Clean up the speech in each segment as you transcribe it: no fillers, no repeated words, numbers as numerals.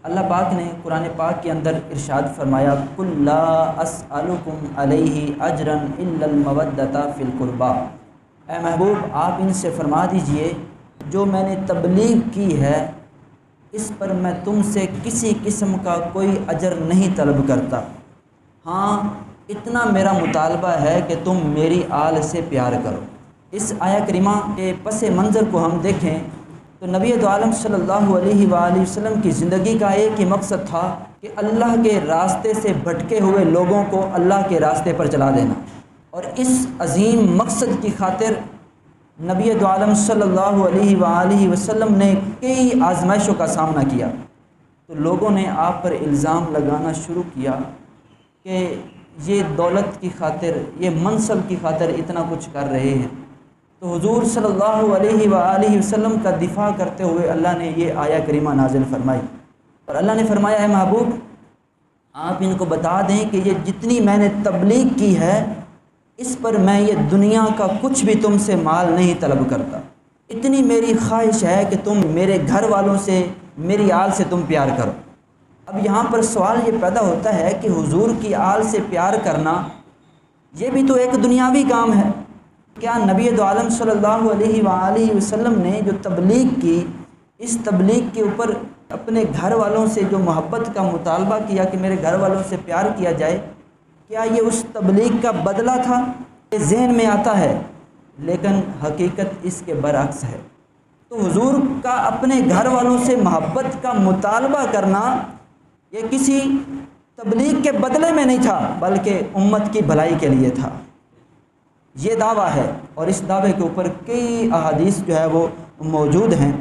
اللہ پاک نے قرآن پاک کے اندر ارشاد فرمایا قُل لا اسألکم علیہ اجرا الا المودۃ فی القربی، اے محبوب آپ ان سے فرما دیجئے جو میں نے تبلیغ کی ہے اس پر میں تم سے کسی قسم کا کوئی اجر نہیں طلب کرتا، ہاں اتنا میرا مطالبہ ہے کہ تم میری آل سے پیار کرو۔ اس آیہ کریمہ کے پس منظر کو ہم دیکھیں تو نبی دو عالم صلی اللہ علیہ وآلہ وسلم کی زندگی کا ایک ہی مقصد تھا کہ اللہ کے راستے سے بھٹکے ہوئے لوگوں کو اللہ کے راستے پر چلا دینا، اور اس عظیم مقصد کی خاطر نبی دو عالم صلی اللہ علیہ وآلہ وسلم نے کئی آزمائشوں کا سامنا کیا۔ تو لوگوں نے آپ پر الزام لگانا شروع کیا کہ یہ دولت کی خاطر، یہ منصب کی خاطر اتنا کچھ کر رہے ہیں۔ تو حضور صلی اللہ علیہ وآلہ وسلم کا دفاع کرتے ہوئے اللہ نے یہ آیہ کریمہ نازل فرمائی، اور اللہ نے فرمایا ہے محبوب آپ ان کو بتا دیں کہ یہ جتنی میں نے تبلیغ کی ہے اس پر میں یہ دنیا کا کچھ بھی تم سے مال نہیں طلب کرتا، اتنی میری خواہش ہے کہ تم میرے گھر والوں سے، میری آل سے تم پیار کرو۔ اب یہاں پر سوال یہ پیدا ہوتا ہے کہ حضور کی آل سے پیار کرنا یہ بھی تو ایک دنیاوی کام ہے، کیا نبی دو عالم صلی اللہ علیہ وآلہ وسلم نے جو تبلیغ کی اس تبلیغ کے اوپر اپنے گھر والوں سے جو محبت کا مطالبہ کیا کہ میرے گھر والوں سے پیار کیا جائے، کیا یہ اس تبلیغ کا بدلہ تھا؟ یہ ذہن میں آتا ہے لیکن حقیقت اس کے برعکس ہے۔ تو حضور کا اپنے گھر والوں سے محبت کا مطالبہ کرنا یہ کسی تبلیغ کے بدلے میں نہیں تھا بلکہ امت کی بھلائی کے لیے تھا، یہ دعویٰ ہے، اور اس دعوے کے اوپر کئی احادیث جو ہے وہ موجود ہیں۔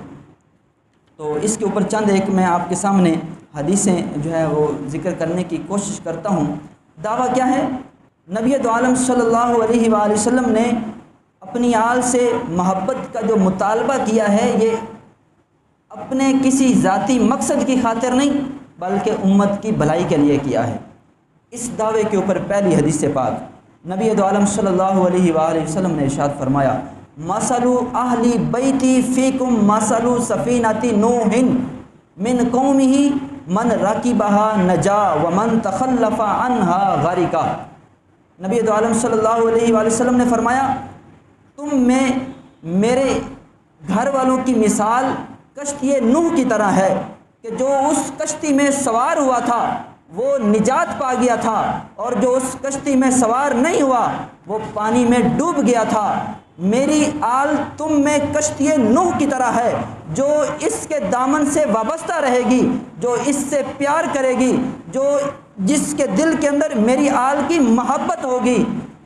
تو اس کے اوپر چند ایک میں آپ کے سامنے حدیثیں جو ہے وہ ذکر کرنے کی کوشش کرتا ہوں۔ دعویٰ کیا ہے؟ نبی دو عالم صلی اللہ علیہ وآلہ وسلم نے اپنی آل سے محبت کا جو مطالبہ کیا ہے یہ اپنے کسی ذاتی مقصد کی خاطر نہیں بلکہ امت کی بھلائی کے لیے کیا ہے۔ اس دعوے کے اوپر پہلی حدیث پاک نبی دو عالم صلی اللہ علیہ وآلہ وسلم نے ارشاد فرمایا مثل اہل بیتی فیکم مثل سفینۃ نوح من قومہ من رکبها نجا ومن تخلف عنها غرق۔ نبی دو عالم صلی اللہ علیہ وآلہ وسلم نے فرمایا تم میں میرے گھر والوں کی مثال کشتی نوح کی طرح ہے کہ جو اس کشتی میں سوار ہوا تھا وہ نجات پا گیا تھا، اور جو اس کشتی میں سوار نہیں ہوا وہ پانی میں ڈوب گیا تھا۔ میری آل تم میں کشتی نوح کی طرح ہے، جو اس کے دامن سے وابستہ رہے گی، جو اس سے پیار کرے گی، جو جس کے دل کے اندر میری آل کی محبت ہوگی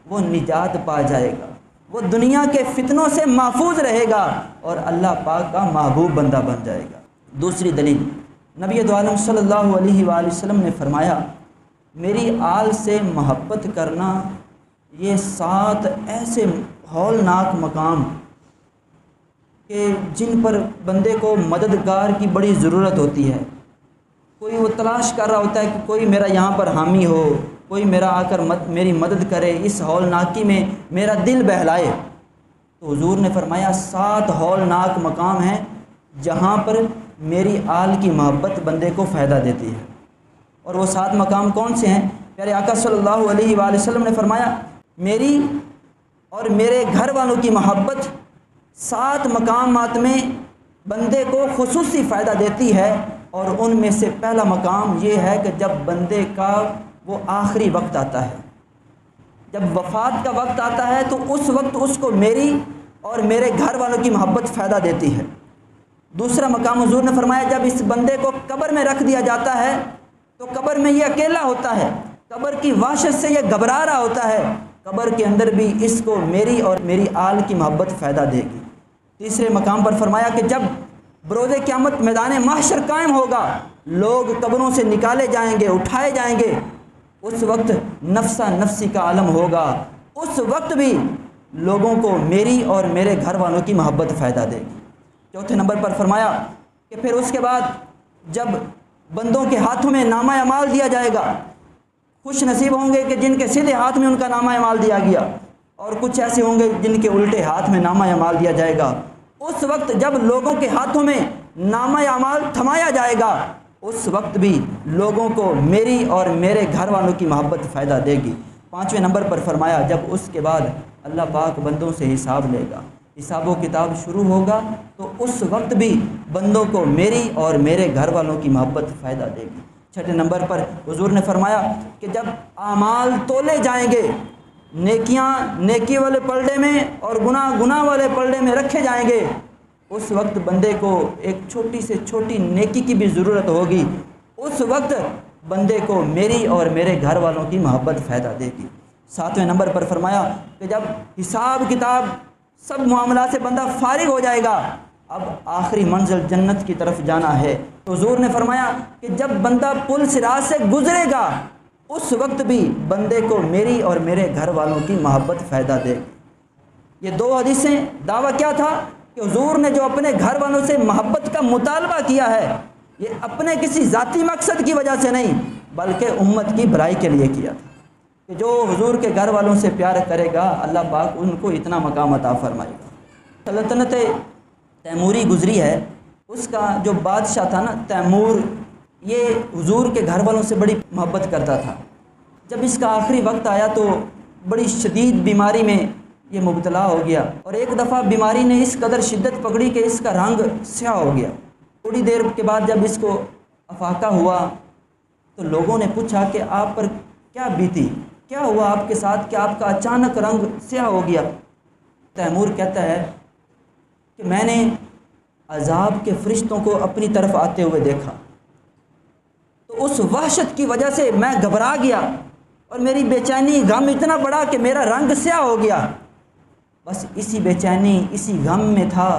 وہ نجات پا جائے گا، وہ دنیا کے فتنوں سے محفوظ رہے گا اور اللہ پاک کا محبوب بندہ بن جائے گا۔ دوسری دلیل نبی دو عالم صلی اللہ علیہ وآلہ وسلم نے فرمایا میری آل سے محبت کرنا یہ 7 ایسے ہولناک مقام کہ جن پر بندے کو مددگار کی بڑی ضرورت ہوتی ہے، کوئی وہ تلاش کر رہا ہوتا ہے کہ کوئی میرا یہاں پر حامی ہو، کوئی میرا آ کر میری مدد کرے، اس ہولناکی میں میرا دل بہلائے۔ تو حضور نے فرمایا 7 ہولناک مقام ہیں جہاں پر میری آل کی محبت بندے کو فائدہ دیتی ہے، اور وہ 7 مقام کون سے ہیں؟ پیارے آقا صلی اللہ علیہ وآلہ وسلم نے فرمایا میری اور میرے گھر والوں کی محبت 7 مقامات میں بندے کو خصوصی فائدہ دیتی ہے، اور ان میں سے پہلا مقام یہ ہے کہ جب بندے کا وہ آخری وقت آتا ہے، جب وفات کا وقت آتا ہے تو اس وقت اس کو میری اور میرے گھر والوں کی محبت فائدہ دیتی ہے۔ دوسرا مقام حضور نے فرمایا جب اس بندے کو قبر میں رکھ دیا جاتا ہے تو قبر میں یہ اکیلا ہوتا ہے، قبر کی وحشت سے یہ گھبرا رہا ہوتا ہے، قبر کے اندر بھی اس کو میری اور میری آل کی محبت فائدہ دے گی۔ تیسرے مقام پر فرمایا کہ جب بروز قیامت میدان محشر قائم ہوگا، لوگ قبروں سے نکالے جائیں گے، اٹھائے جائیں گے، اس وقت نفسا نفسی کا عالم ہوگا، اس وقت بھی لوگوں کو میری اور میرے گھر والوں کی محبت فائدہ دے گی۔ چوتھے نمبر پر فرمایا کہ پھر اس کے بعد جب بندوں کے ہاتھوں میں نامہ اعمال دیا جائے گا، خوش نصیب ہوں گے کہ جن کے سیدھے ہاتھ میں ان کا نامہ اعمال دیا گیا، اور کچھ ایسے ہوں گے جن کے الٹے ہاتھ میں نامہ اعمال دیا جائے گا۔ اس وقت جب لوگوں کے ہاتھوں میں نامہ اعمال تھمایا جائے گا، اس وقت بھی لوگوں کو میری اور میرے گھر والوں کی محبت فائدہ دے گی۔ 5ویں نمبر پر فرمایا جب اس کے بعد اللہ پاک بندوں سے حساب لے گا، حساب و کتاب شروع ہوگا، تو اس وقت بھی بندوں کو میری اور میرے گھر والوں کی محبت فائدہ دے گی۔ 6 نمبر پر حضور نے فرمایا کہ جب اعمال تولے جائیں گے، نیکیاں نیکی والے پلڑے میں اور گناہ گناہ والے پلڑے میں رکھے جائیں گے، اس وقت بندے کو ایک چھوٹی سے چھوٹی نیکی کی بھی ضرورت ہوگی، اس وقت بندے کو میری اور میرے گھر والوں کی محبت فائدہ دے گی۔ 7ویں نمبر پر فرمایا کہ جب حساب کتاب سب معاملات سے بندہ فارغ ہو جائے گا، اب آخری منزل جنت کی طرف جانا ہے، تو حضور نے فرمایا کہ جب بندہ پل صراط سے گزرے گا، اس وقت بھی بندے کو میری اور میرے گھر والوں کی محبت فائدہ دے گی۔ یہ 2 حدیثیں دعویٰ کیا تھا کہ حضور نے جو اپنے گھر والوں سے محبت کا مطالبہ کیا ہے، یہ اپنے کسی ذاتی مقصد کی وجہ سے نہیں بلکہ امت کی بھلائی کے لیے کیا تھا، کہ جو حضور کے گھر والوں سے پیار کرے گا اللہ پاک ان کو اتنا مقام عطا فرمائے گا۔ سلطنت تیموری گزری ہے، اس کا جو بادشاہ تھا نا تیمور، یہ حضور کے گھر والوں سے بڑی محبت کرتا تھا۔ جب اس کا آخری وقت آیا تو بڑی شدید بیماری میں یہ مبتلا ہو گیا، اور ایک دفعہ بیماری نے اس قدر شدت پکڑی کہ اس کا رنگ سیاہ ہو گیا۔ تھوڑی دیر کے بعد جب اس کو افاقہ ہوا تو لوگوں نے پوچھا کہ آپ پر کیا بیتی، کیا ہوا آپ کے ساتھ کہ آپ کا اچانک رنگ سیاہ ہو گیا؟ تیمور کہتا ہے کہ میں نے عذاب کے فرشتوں کو اپنی طرف آتے ہوئے دیکھا، تو اس وحشت کی وجہ سے میں گھبرا گیا اور میری بے چینی غم اتنا بڑا کہ میرا رنگ سیاہ ہو گیا۔ بس اسی بے چینی اسی غم میں تھا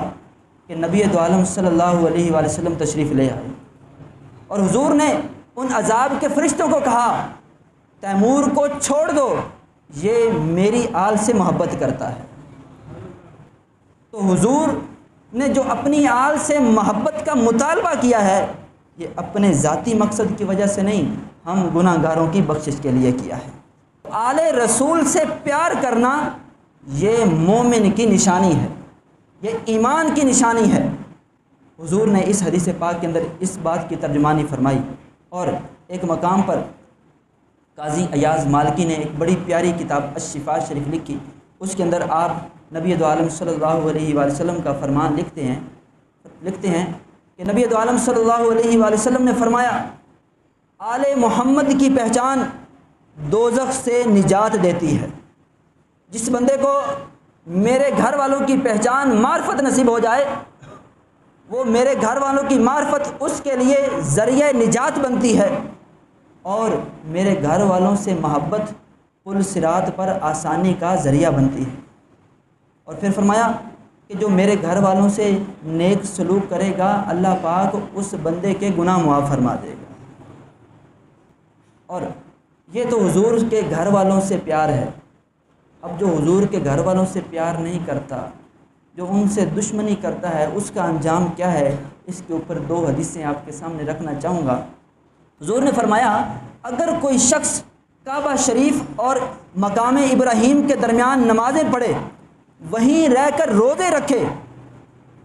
کہ نبی دو عالم صلی اللہ علیہ وآلہ وسلم تشریف لے آئے، اور حضور نے ان عذاب کے فرشتوں کو کہا تیمور کو چھوڑ دو، یہ میری آل سے محبت کرتا ہے۔ تو حضور نے جو اپنی آل سے محبت کا مطالبہ کیا ہے، یہ اپنے ذاتی مقصد کی وجہ سے نہیں، ہم گناہ گاروں کی بخشش کے لیے کیا ہے۔ آل رسول سے پیار کرنا یہ مومن کی نشانی ہے، یہ ایمان کی نشانی ہے۔ حضور نے اس حدیث پاک کے اندر اس بات کی ترجمانی فرمائی، اور ایک مقام پر قاضی ایاز مالکی نے ایک بڑی پیاری کتاب الشفاء شریف لکھی، اس کے اندر آپ نبی دو عالم صلی اللہ علیہ وآلہ وسلم کا فرمان لکھتے ہیں کہ نبی دو عالم صلی اللہ علیہ وآلہ وسلم نے فرمایا آل محمد کی پہچان دوزخ سے نجات دیتی ہے۔ جس بندے کو میرے گھر والوں کی پہچان معرفت نصیب ہو جائے، وہ میرے گھر والوں کی معرفت اس کے لیے ذریعہ نجات بنتی ہے، اور میرے گھر والوں سے محبت پل صراط پر آسانی کا ذریعہ بنتی ہے۔ اور پھر فرمایا کہ جو میرے گھر والوں سے نیک سلوک کرے گا، اللہ پاک اس بندے کے گناہ معاف فرما دے گا۔ اور یہ تو حضور کے گھر والوں سے پیار ہے۔ اب جو حضور کے گھر والوں سے پیار نہیں کرتا، جو ان سے دشمنی کرتا ہے، اس کا انجام کیا ہے؟ اس کے اوپر 2 حدیثیں آپ کے سامنے رکھنا چاہوں گا۔ حضور نے فرمایا اگر کوئی شخص کعبہ شریف اور مقام ابراہیم کے درمیان نمازیں پڑھے، وہیں رہ کر روزے رکھے،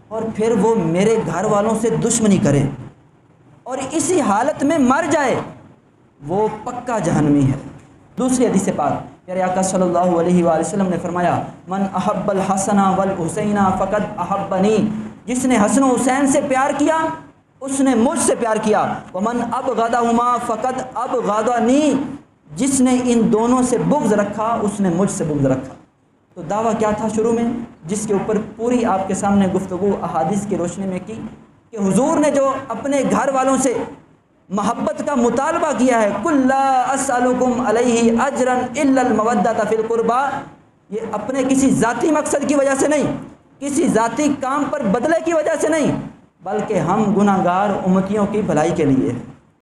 اور پھر وہ میرے گھر والوں سے دشمنی کرے اور اسی حالت میں مر جائے، وہ پکا جہنمی ہے۔ دوسری حدیث پاک پیارے آقا صلی اللہ علیہ وآلہ وسلم نے فرمایا من احب الحسن والحسین فقد احبنی، جس نے حسن و حسین سے پیار کیا اس نے مجھ سے پیار کیا، ومن ابغضہما فقد ابغضنی، جس نے ان دونوں سے بغض رکھا اس نے مجھ سے بغض رکھا۔ تو دعویٰ کیا تھا شروع میں، جس کے اوپر پوری آپ کے سامنے گفتگو احادیث کی روشنی میں کی، کہ حضور نے جو اپنے گھر والوں سے محبت کا مطالبہ کیا ہے، قل لا اسألکم علیہ اجرا الا المودۃ فی القربى، یہ اپنے کسی ذاتی مقصد کی وجہ سے نہیں، کسی ذاتی کام پر بدلے کی وجہ سے نہیں، بلکہ ہم گناہ گار امتیوں کی بھلائی کے لیے ہے۔